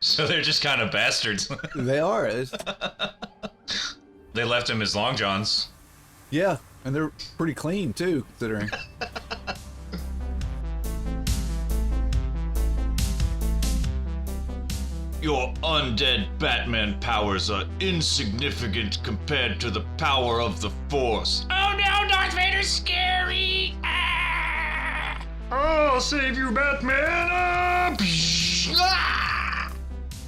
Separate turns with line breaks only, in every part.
So they're just kind of bastards.
They are.
They left him his long johns.
Yeah, and they're pretty clean too, considering.
Your undead Batman powers are insignificant compared to the power of the Force. Oh no, Darth Vader's scary! Ah! I'll save you, Batman! Ah!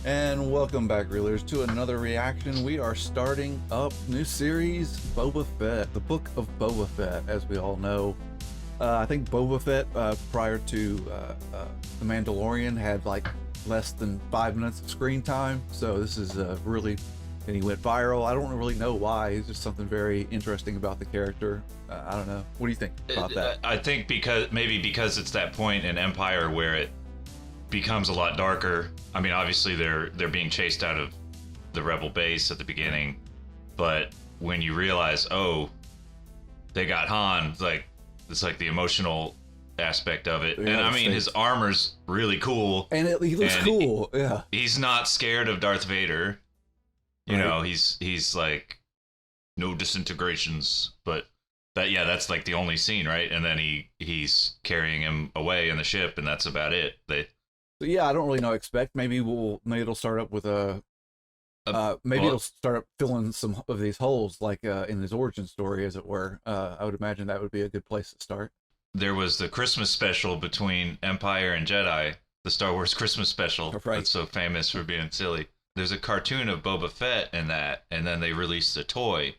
And welcome back, Reelers, to another reaction. We are starting up new series, Boba Fett, the Book of Boba Fett, as we all know. I think Boba Fett, prior to The Mandalorian, had like less than 5 minutes of screen time, so this is really, and he went viral. I don't really know why. It's just something very interesting about the character. I don't know. What do you think about that?
I think because it's that point in Empire where it becomes a lot darker. I mean, obviously they're being chased out of the Rebel base at the beginning, but when you realize, oh, they got Han, it's like the emotional aspect of it.
Yeah,
and I mean, his armor's really cool,
and he looks cool. Yeah,
he's not scared of Darth Vader. You know, he's like no disintegrations, but that's like the only scene, right? And then he's carrying him away in the ship, and that's about it.
So yeah, I don't really know what to expect. Maybe it'll start up with it'll start up filling some of these holes, like in his origin story, as it were. I would imagine that would be a good place to start.
There was the Christmas special between Empire and Jedi, the Star Wars Christmas special.
Right.
That's so famous for being silly. There's a cartoon of Boba Fett in that, and then they released a toy.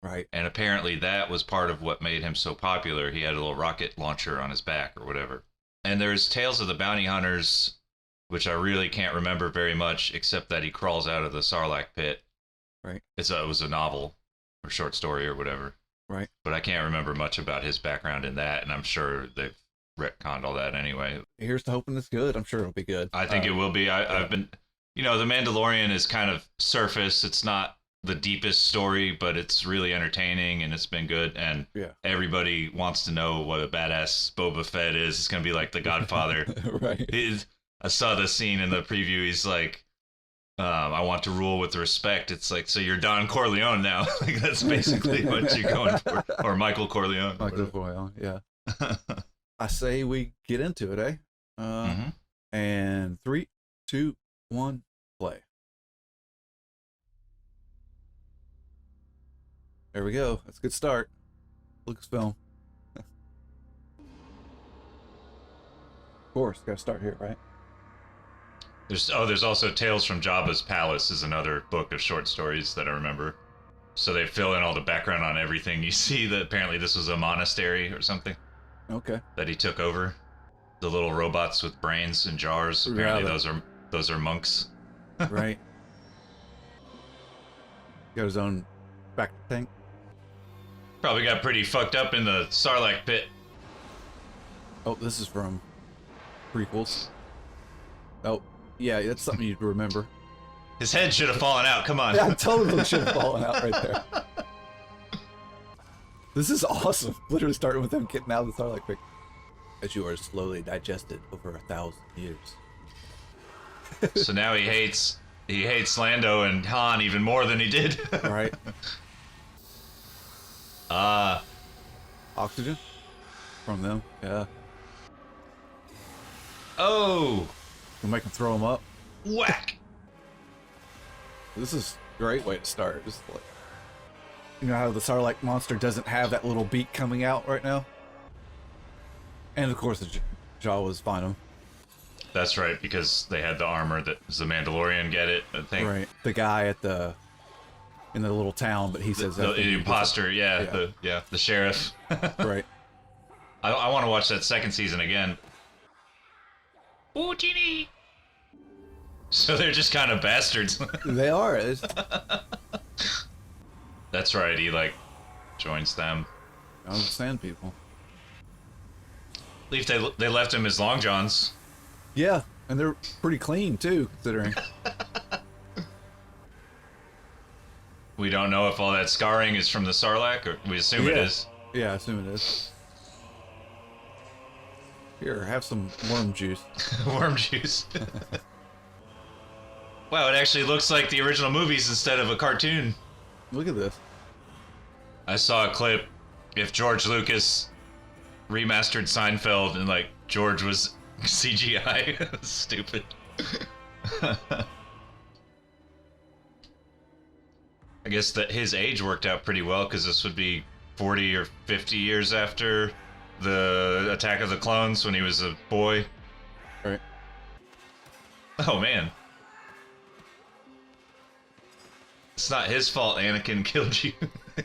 Right.
And apparently that was part of what made him so popular. He had a little rocket launcher on his back or whatever. And there's Tales of the Bounty Hunters, which I really can't remember very much, except that he crawls out of the Sarlacc pit.
Right.
It was a novel or short story or whatever.
Right.
But I can't remember much about his background in that, and I'm sure they've retconned all that anyway.
Here's to hoping it's good. I'm sure it'll be good.
I think it will be. I've been, The Mandalorian is kind of surface. It's not the deepest story, but it's really entertaining, and it's been good. And everybody wants to know what a badass Boba Fett is. It's going to be like The Godfather.
Right.
I saw the scene in the preview. He's like, I want to rule with respect. It's like, so you're Don Corleone now. Like, that's basically what you're going for. Or Michael Corleone.
Michael Corleone, yeah. I say we get into it, eh? And 3, 2, 1, play. There we go. That's a good start. Lucasfilm. Of course, gotta start here, right?
There's also Tales from Jabba's Palace is another book of short stories that I remember. So they fill in all the background on everything. You see that apparently this was a monastery or something.
Okay.
That he took over. The little robots with brains and jars. Apparently those are monks.
Right. Got his own back tank.
Probably got pretty fucked up in the Sarlacc pit.
Oh, this is from prequels. Oh, yeah, that's something you'd remember.
His head should have fallen out. Come on.
Yeah, totally should have fallen out right there. This is awesome. Literally starting with him getting out of the Sarlacc pit. As you are slowly digested over 1,000 years.
So now he hates Lando and Han even more than he did.
Right. Oxygen from them. Yeah.
Oh.
We'll make him throw them up.
Whack.
This is a great way to start. Just like, you know how the Sarlacc monster doesn't have that little beak coming out right now? And of course the Jawas find him.
That's right, because they had the armor that the Mandalorian get it, I think.
Right. The guy in the little town, but he says
the imposter, the sheriff.
Right.
I want to watch that second season again. Oh, Genie. So they're just kind of bastards.
They are.
That's right. He joins them.
I understand people.
At least they left him his long johns.
Yeah, and they're pretty clean too, considering.
We don't know if all that scarring is from the Sarlacc, or we assume it is.
Yeah, I assume it is. Here, have some worm juice.
Worm juice. Wow, it actually looks like the original movies instead of a cartoon.
Look at this.
I saw a clip. If George Lucas remastered Seinfeld and like George was CGI, stupid. I guess that his age worked out pretty well because this would be 40 or 50 years after the Attack of the Clones when he was a boy.
Right.
Oh man. It's not his fault Anakin killed you.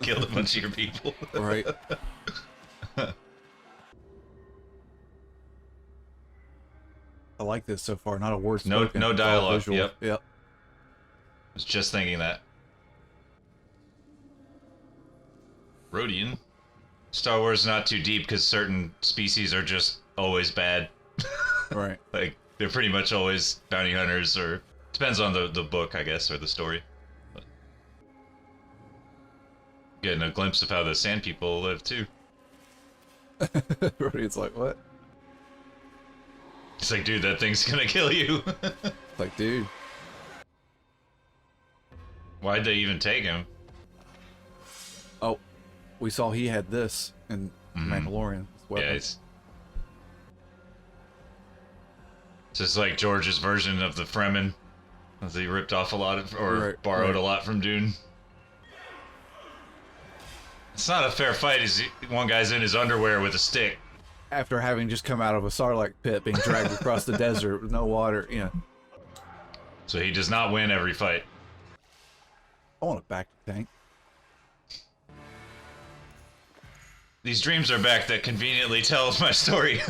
Killed a bunch of your people.
Right. I like this so far. Not a word spoken.
No dialogue.
Visual.
Yep.
Yep.
I was just thinking that. Rhodian. Star Wars is not too deep because certain species are just always bad.
Right.
Like, they're pretty much always bounty hunters, or depends on the book, I guess, or the story. But getting a glimpse of how the Sand People live, too.
It's like, what?
It's like, dude, that thing's gonna kill you.
Like, dude.
Why'd they even take him?
Oh, we saw he had this in Mandalorian.
Yeah, it's just like George's version of the Fremen. As he ripped off a lot of, or borrowed a lot from Dune. It's not a fair fight. One guy's in his underwear with a stick.
After having just come out of a Sarlacc pit, being dragged across the desert with no water, you know.
So he does not win every fight.
I want a back tank.
These dreams are back that conveniently tell my story.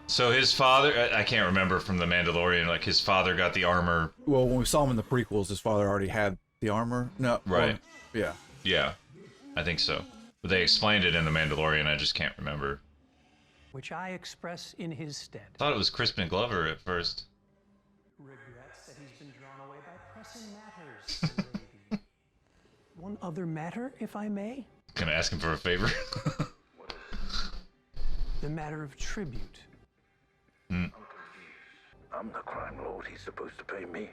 So his father, I can't remember from The Mandalorian, like his father got the armor.
Well, when we saw him in the prequels, his father already had the armor. No.
Right.
Yeah.
Yeah, I think so. But they explained it in The Mandalorian, I just can't remember.
Which I express in his stead.
I thought it was Crispin Glover at first.
Regrets that he's been drawn away by pressing matters, lady. One other matter, if I may.
Gonna ask him for a favor.
The matter of tribute.
Mm.
I'm the crime lord. He's supposed to pay me.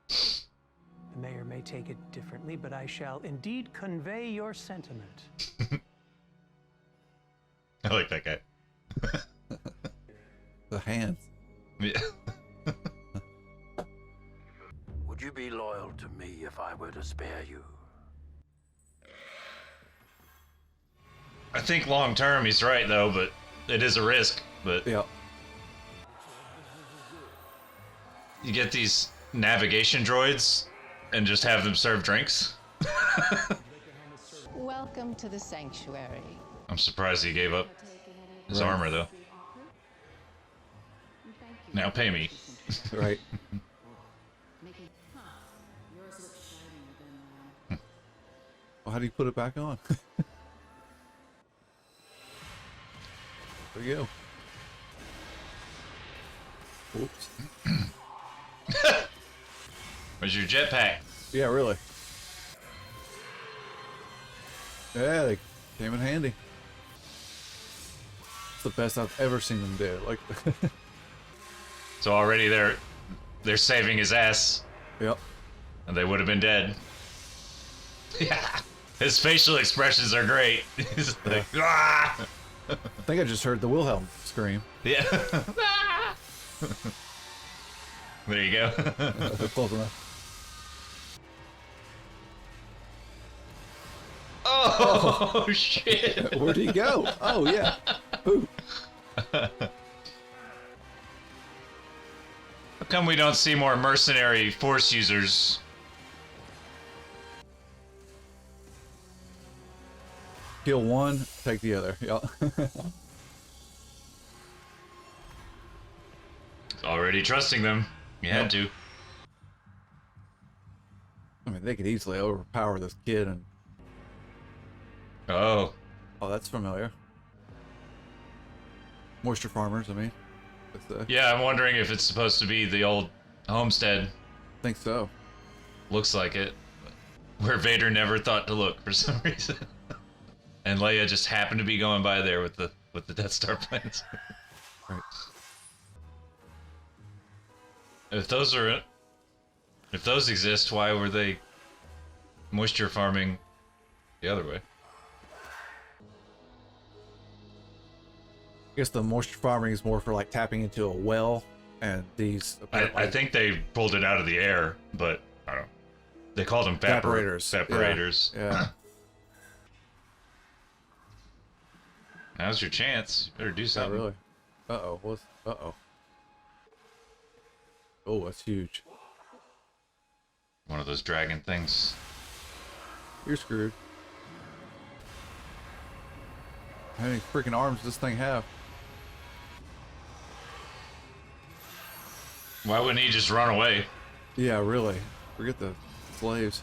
The mayor may take it differently, but I shall indeed convey your sentiment.
I like that guy.
The hands.
Yeah.
Would you be loyal to me if I were to spare you?
I think long term he's right though, but it is a risk. But
Yeah.
you get these navigation droids and just have them serve drinks.
Welcome to the sanctuary.
I'm surprised he gave up his armor though. Now pay me.
Right. Well, how do you put it back on? There you go. Oops.
Where's your jetpack?
Yeah, really. Yeah, they came in handy. It's the best I've ever seen them do. Like,
So already they're saving his ass,
yep.
and they would have been dead. Yeah, his facial expressions are great. He's like, ah!
I think I just heard the Wilhelm scream.
Yeah. There you go.
Close enough.
Oh shit!
Where'd he go? Oh yeah. Ooh.
How come we don't see more mercenary force users?
Kill one, take the other. Yeah.
Already trusting them. You had to.
I mean, they could easily overpower this kid, and
Oh.
oh, that's familiar. Moisture farmers, I mean.
Yeah, I'm wondering if it's supposed to be the old homestead.
I think so.
Looks like it. Where Vader never thought to look for some reason. And Leia just happened to be going by there with the Death Star plans.
Right.
If those exist, why were they moisture farming the other way?
I guess the moisture farming is more for like tapping into a well, and these
I think they pulled it out of the air, but I don't know. They called them
evaporators.
Evaporators.
Yeah.
Now's your chance. You better do
Yeah,
something.
really. Uh-oh. Oh, that's huge.
One of those dragon things.
You're screwed. How many freaking arms does this thing have?
Why wouldn't he just run away?
Yeah, really. Forget the slaves.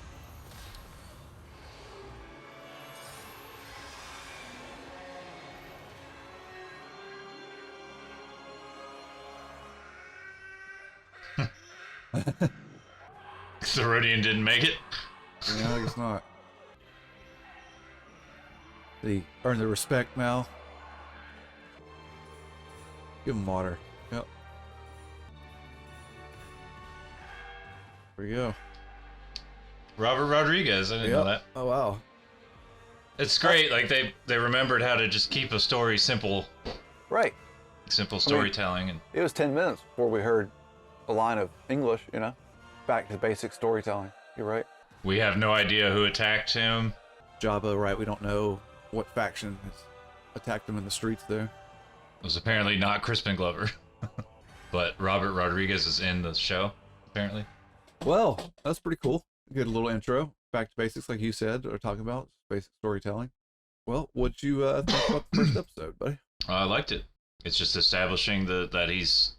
The Rhodian didn't make it.
No, I guess not. Did he earn the respect now? Give him water. Yep. There we go.
Robert Rodriguez. I didn't know that.
Oh, wow.
It's great. Like they remembered how to just keep a story simple,
Right.
simple storytelling, and
It was 10 minutes before we heard a line of English, you know? Back to basic storytelling. You're right.
we have no idea who attacked him.
Jabba, right? We don't know what faction has attacked him in the streets there.
It was apparently not Crispin Glover, but Robert Rodriguez is in the show. Apparently,
Well, that's pretty cool. Good little intro. Back to basics, like you said, or talking about basic storytelling. Well, what'd you think about the first episode, buddy?
I liked it. It's just establishing that he's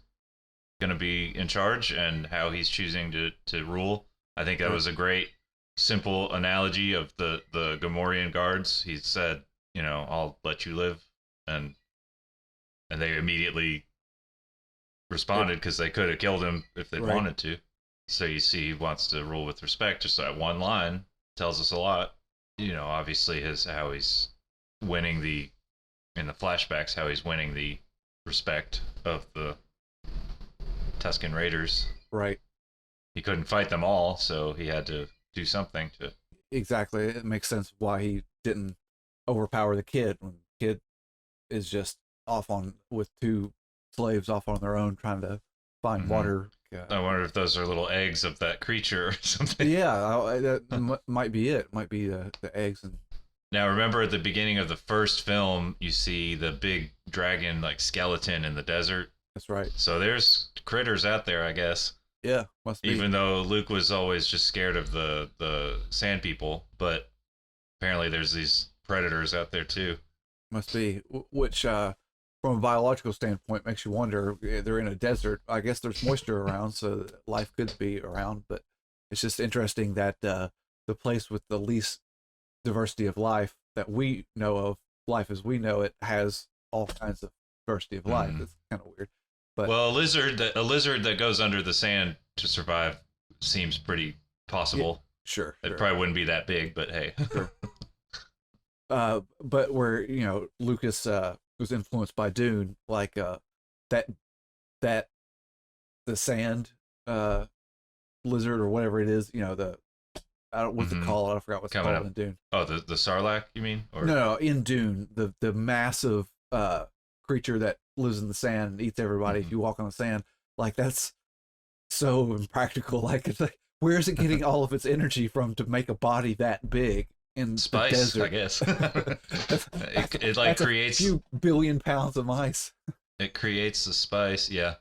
going to be in charge and how he's choosing to rule. I think that was a great, simple analogy of the Gamorrean guards. He said, you know, I'll let you live, and they immediately responded because they could have killed him if they
Right.
wanted to. So you see, he wants to rule with respect. Just that one line tells us a lot. You know, obviously how he's winning in the flashbacks, how he's winning the respect of the Tusken Raiders.
Right.
He couldn't fight them all, so he had to do something to.
Exactly. It makes sense why he didn't overpower the kid when the kid is just off on with two slaves off on their own trying to find
Mhm.
water.
I wonder if those are little eggs of that creature or something.
Yeah, that might be it. Might be the eggs and
Now, remember at the beginning of the first film, you see the big dragon like skeleton in the desert.
that's right.
So there's critters out there, I guess.
Yeah, must be.
Even though Luke was always just scared of the sand people, but apparently there's these predators out there too.
Must be. Which, from a biological standpoint, makes you wonder. They're in a desert. I guess there's moisture around, so life could be around. But it's just interesting that the place with the least diversity of life that we know of, life as we know it, has all kinds of diversity of life.
Mhm.
It's kind of weird. But
Well, a lizard that goes under the sand to survive seems pretty possible.
sure.
It
sure.
probably wouldn't be that big, but hey.
Sure. But where Lucas was influenced by Dune, like that the sand lizard or whatever it is, I don't what's it
Mhm.
called? I forgot what's
Coming
called
up.
in Dune.
Oh, the Sarlacc, you mean? Or
No, in Dune, the massive creature that lives in the sand and eats everybody if
Mhm.
you walk on the sand, like that's so impractical. Like it's like where is it getting all of its energy from to make a body that big in the
spice,
desert?
I guess. it
That's
like creates
a few billion pounds of ice.
it creates the spice. Yeah.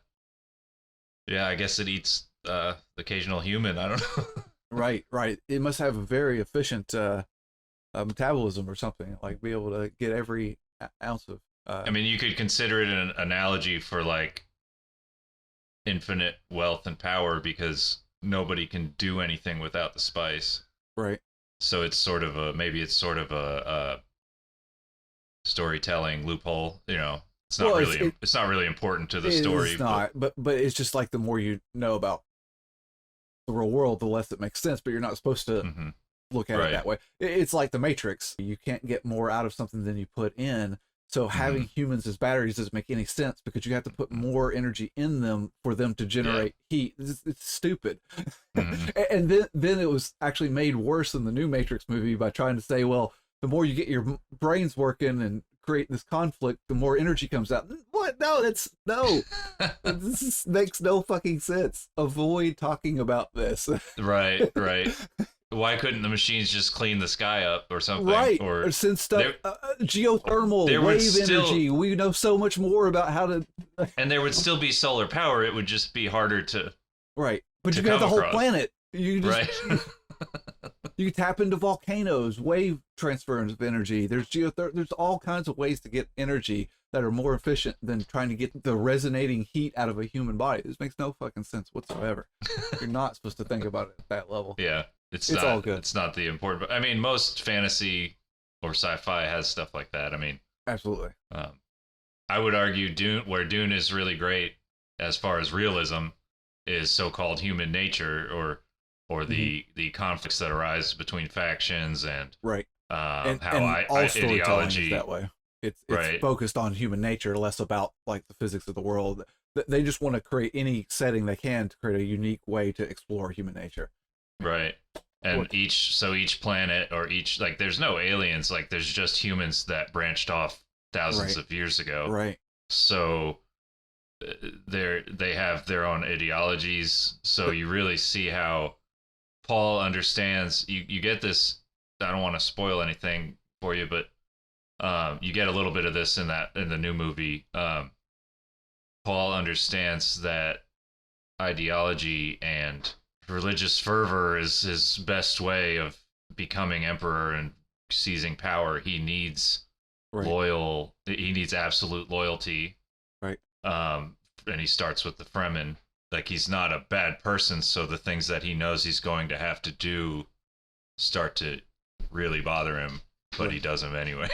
Yeah, I guess it eats the occasional human. I don't know.
Right. It must have a very efficient metabolism or something. Like be able to get every ounce of.
I mean, you could consider it an analogy for like infinite wealth and power because nobody can do anything without the spice.
Right.
So it's sort of a storytelling loophole. You know, it's not
Well,
it's not really important to the story.
It's not, but it's just like the more you know about the real world, the less it makes sense. But you're not supposed to
Mhm.
look at
Right.
it that way. It's like the Matrix. You can't get more out of something than you put in. So having humans as batteries doesn't make any sense because you have to put more energy in them for them to generate heat. It's stupid. And then it was actually made worse in the new Matrix movie by trying to say, well, the more you get your brains working and create this conflict, the more energy comes out. What? No, this makes no fucking sense. Avoid talking about this.
Right. Why couldn't the machines just clean the sky up or something?
Right. Or send stuff, geothermal, wave energy. We know so much more about how to.
And there would still be solar power. It would just be harder to.
Right. But you can have the whole planet. You just,
right.
You tap into volcanoes, wave transference of energy. There's there's all kinds of ways to get energy that are more efficient than trying to get the resonating heat out of a human body. This makes no fucking sense whatsoever. You're not supposed to think about it at that level.
Yeah. It's
not, all good.
It's not the important, but I mean, most fantasy or sci-fi has stuff like that. I mean,
absolutely.
I would argue where Dune is really great as far as realism is so-called human nature or the conflicts that arise between factions and
right.
How
all storytelling
ideology
is that way. It's
right.
focused on human nature, less about like the physics of the world. They just want to create any setting they can to create a unique way to explore human nature.
Right. And each planet or like there's no aliens, like there's just humans that branched off thousands of years ago.
Right.
So they have their own ideologies. So you really see how Paul understands. You get this. I don't want to spoil anything for you, but you get a little bit of this in the new movie. Paul understands that ideology and religious fervor is his best way of becoming emperor and seizing power. He needs he needs absolute loyalty.
Right.
And he starts with the Fremen. Like, he's not a bad person, so the things that he knows he's going to have to do start to really bother him, but he does them anyway.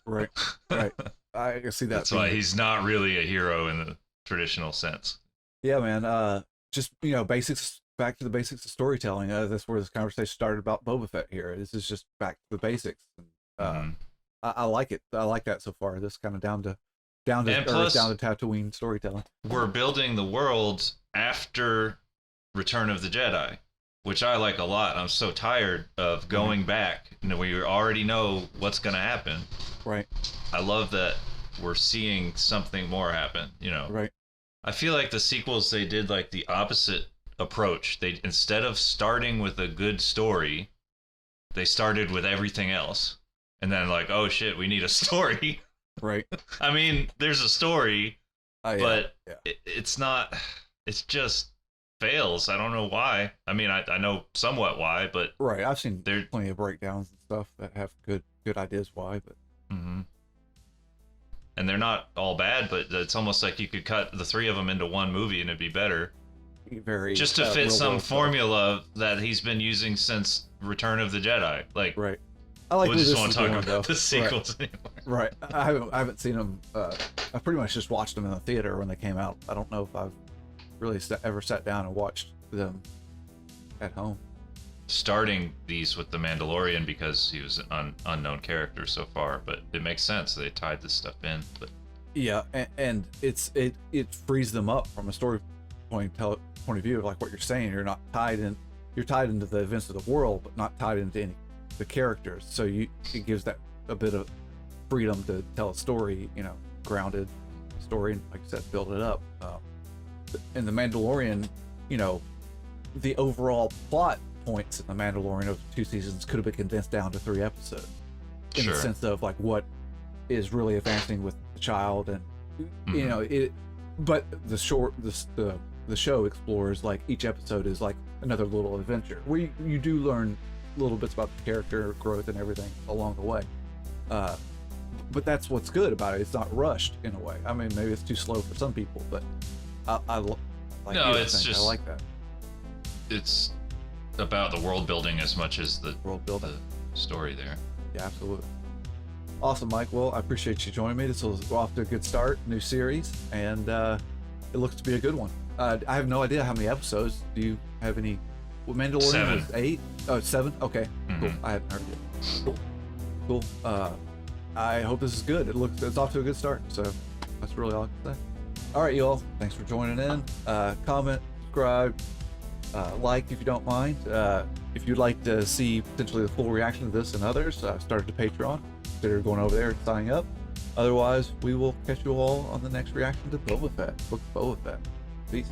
Right. I can see that.
That's why he's not really a hero in the traditional sense.
Yeah, man. Just, basics. Back to the basics of storytelling. That's where this conversation started about Boba Fett here. This is just back to the basics. I like it. I like that so far. This kind of down to Tatooine storytelling. We're
building the world after Return of the Jedi, which I like a lot. I'm so tired of going back. We already know what's going to happen.
Right.
I love that we're seeing something more happen.
Right.
I feel like the sequels, they did like the opposite approach. They, instead of starting with a good story, they started with everything else, and then like, oh shit, we need a story.
Right.
I mean, there's a story, but it's not. It's just fails. I don't know why. I mean, I know somewhat why, but
right. I've seen plenty of breakdowns and stuff that have good ideas why, but.
And they're not all bad, but it's almost like you could cut the three of them into one movie and it'd be better. Just to fit some formula that he's been using since Return of the Jedi. Like,
right. I like.
We just want to talk about the sequels anymore.
Right. I haven't seen them. I pretty much just watched them in the theater when they came out. I don't know if I've really ever sat down and watched them at home. Starting these with the Mandalorian because he was an unknown character so far, but it makes sense they tied this stuff in. But yeah, and it frees them up from a story point of view, like what you're saying. You're not tied in. You're tied into the events of the world, but not tied into any the characters. So it gives that a bit of freedom to tell a story, grounded story, and like I said, build it up. In the Mandalorian, the overall plot points in the Mandalorian of 2 seasons could have been condensed down to 3 episodes. In the sense of like what is really advancing with the child, and but the show explores, like, each episode is like another little adventure where you do learn little bits about the character growth and everything along the way. But that's what's good about it. It's not rushed in a way. I mean, maybe it's too slow for some people, but I like that. It's about the world building as much as the world building, the story there. Yeah, absolutely. Awesome, Mike. Well, I appreciate you joining me. This was off to a good start, new series, and it looks to be a good one. I have no idea how many episodes. Do you have any? Well, Mandalorian 7. Was 8? Oh, 7? Okay, cool. I hadn't heard yet. Cool. I hope this is good. It's off to a good start. So that's really all I can say. All right, y'all. Thanks for joining in. Comment, subscribe, like if you don't mind. If you'd like to see potentially the full reaction to this and others, started to Patreon. Consider going over there and signing up. Otherwise, we will catch you all on the next reaction to Boba Fett, Book of Boba Fett. Peace.